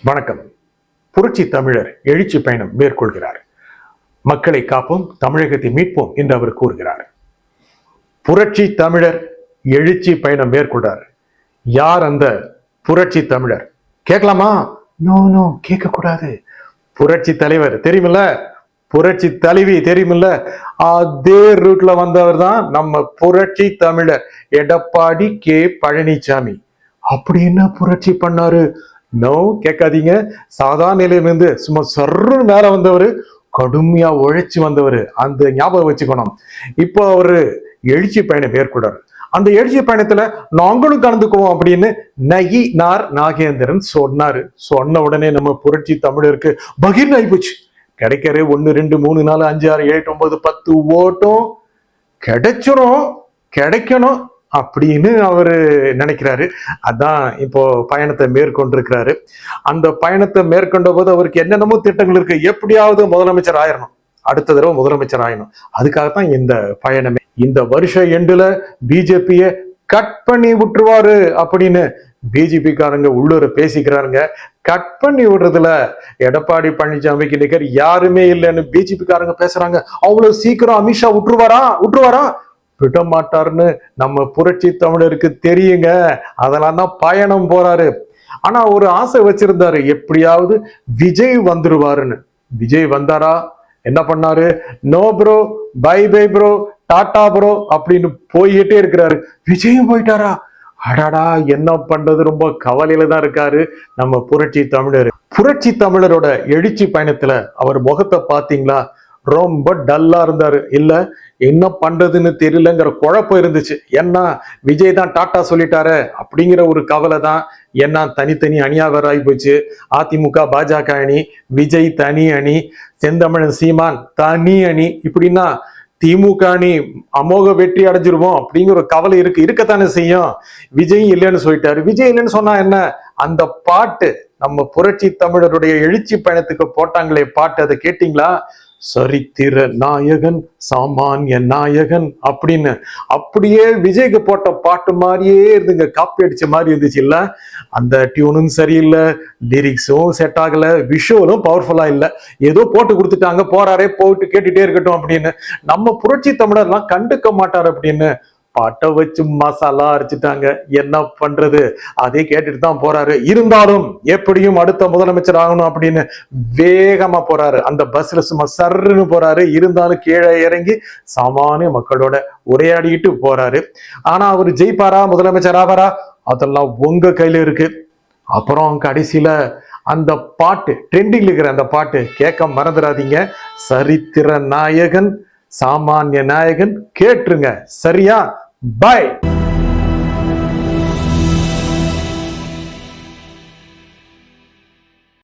வணக்கம். புரட்சி தமிழர் எழுச்சி பயணம் மேற்கொள்கிறார். மக்களை காப்போம், தமிழகத்தை மீட்போம் என்று அவர் கூறுகிறார். புரட்சி தமிழர் எழுச்சி பயணம் மேற்கொள்றார். யார் அந்த புரட்சி தமிழர்? கேட்கலாமா? நோ, கேட்க கூடாது. புரட்சி தலைவர் தெரியுமில்ல, புரட்சி தலைவி தெரியுமில்ல, அதே ரூட்ல வந்தவர் தான் நம்ம புரட்சி தமிழர் எடப்பாடி கே பழனிசாமி. அப்படி என்ன புரட்சி பண்ணாரு? நோ, கேட்காதீங்க. சாதாரண நிலையிலிருந்து சும்மா சர்ரு மேல வந்தவர், கடுமையா உழைச்சி வந்தவர். அந்த ஞாபகம் வச்சுக்கணும். இப்போ அவரு எழுச்சி பயணம் மேற்கொண்டார். அந்த எழுச்சி பயணத்துல நாங்களும் கலந்துக்குவோம் அப்படின்னு நாகேந்திரன் சொன்னாரு. சொன்ன உடனே நம்ம புரட்சி தமிழருக்கு பகிர்ந்து ஆயிப்போச்சு. கிடைக்கிற 1 2 3 4 5 6 7 9 10 ஓட்டும் கிடைக்கணும் அப்படின்னு அவரு நினைக்கிறாரு. அதான் இப்போ பயணத்தை மேற்கொண்டிருக்கிறாரு. அந்த பயணத்தை மேற்கொண்ட போது அவருக்கு என்னென்னமோ திட்டங்கள் இருக்கு. எப்படியாவது முதலமைச்சர் ஆயிரணும், அடுத்த தடவை முதலமைச்சர் ஆயிடணும். அதுக்காகத்தான் இந்த பயணமே. இந்த வருஷ எண்டுல பிஜேபிய கட் பண்ணி விட்டுருவாரு அப்படின்னு பிஜேபி காரங்க உள்ளூர பேசிக்கிறாருங்க. கட் பண்ணி விடுறதுல எடப்பாடி பழனிசாமிக்கு நிகர் யாருமே இல்லைன்னு பிஜேபி காரங்க பேசுறாங்க. அவ்வளவு சீக்கிரம் அமித்ஷா விட்டுருவாரா? விட மாட்டாருன்னு நம்ம புரட்சி தமிழருக்கு தெரியுங்க. அதெல்லாம் தான் பயணம் போறாரு. ஆனா ஒரு ஆசை வச்சிருந்தாரு, எப்படியாவது விஜய் வந்துருவாருன்னு. விஜய் வந்தாரா? என்ன பண்ணாரு? No bro, bye bro, tata bro அப்படின்னு போயிட்டே இருக்கிறாரு. விஜயும் போயிட்டாரா? அடாடா, என்ன பண்றது? ரொம்ப கவலையில தான் இருக்காரு நம்ம புரட்சி தமிழர். புரட்சி தமிழரோட எழுச்சி பயணத்துல அவர் முகத்தை பாத்தீங்களா? ரொம்ப டல்லா இருந்தாரு. இல்ல என்ன பண்றதுன்னு தெரியலங்கிற குழப்பம் இருந்துச்சு. ஏன்னா விஜய் தான் டாட்டா சொல்லிட்டாரு அப்படிங்கிற ஒரு கவலை தான். ஏன்னா தனித்தனி அணியா வேற ஆகி போச்சு. அதிமுக பாஜக அணி, விஜய் தனி அணி, செந்தமிழன் சீமான் தனி அணி. இப்படின்னா திமுக அணி அமோக வெற்றி அடைஞ்சிருவோம் அப்படிங்கிற ஒரு கவலை இருக்கத்தானே செய்யும். விஜய் இல்லைன்னு சொல்லிட்டாரு. விஜய் இல்லைன்னு சொன்னா என்ன? அந்த பாட்டு நம்ம புரட்சி தமிழருடைய எழுச்சி பயணத்துக்கு போட்டாங்களே பாட்டு, அதை கேட்டீங்களா? சரித்திர நாயகன், சாமானிய நாயகன் அப்படின்னு அப்படியே விஜய்க்கு போட்ட பாட்டு மாதிரியே இருந்துங்க. காப்பி அடிச்ச மாதிரி இருந்துச்சு இல்ல? அந்த டியூனும் சரியில்லை, லிரிக்ஸும் செட் ஆகல, விஷுவலும் பவர்ஃபுல்லா இல்லை. ஏதோ போட்டு கொடுத்துட்டாங்க, போறாரே போயிட்டு கேட்டுட்டே இருக்கட்டும் அப்படின்னு. நம்ம புரட்சி தமிழர்லாம் கண்டுக்க மாட்டார் அப்படின்னு பாட்டை வச்சு மசாலா அரைச்சிட்டாங்க. என்ன பண்றது? அதே கேட்டுட்டு தான் போறாரு. இருந்தாலும் எப்படியும் அடுத்த முதலமைச்சர் ஆகணும் அப்படின்னு வேகமா போறாரு. அந்த பஸ்ல சும்மா சர்ன்னு போறாரு. இருந்தாலும் கீழே இறங்கி சாமானிய மக்களோட உரையாடிட்டு போறாரு. ஆனா அவர் ஜெயிப்பாரா, முதலமைச்சர் ஆவாரா? அதெல்லாம் உங்க கையில இருக்கு. அப்புறம் கடைசியில அந்த பாட்டு ட்ரெண்டிங்ல இருக்கிற அந்த பாட்டு கேட்க மறந்துடாதீங்க. சரித்திர நாயகன், சாமானிய நாயகன் கேட்டுருங்க. சரியா? Bye.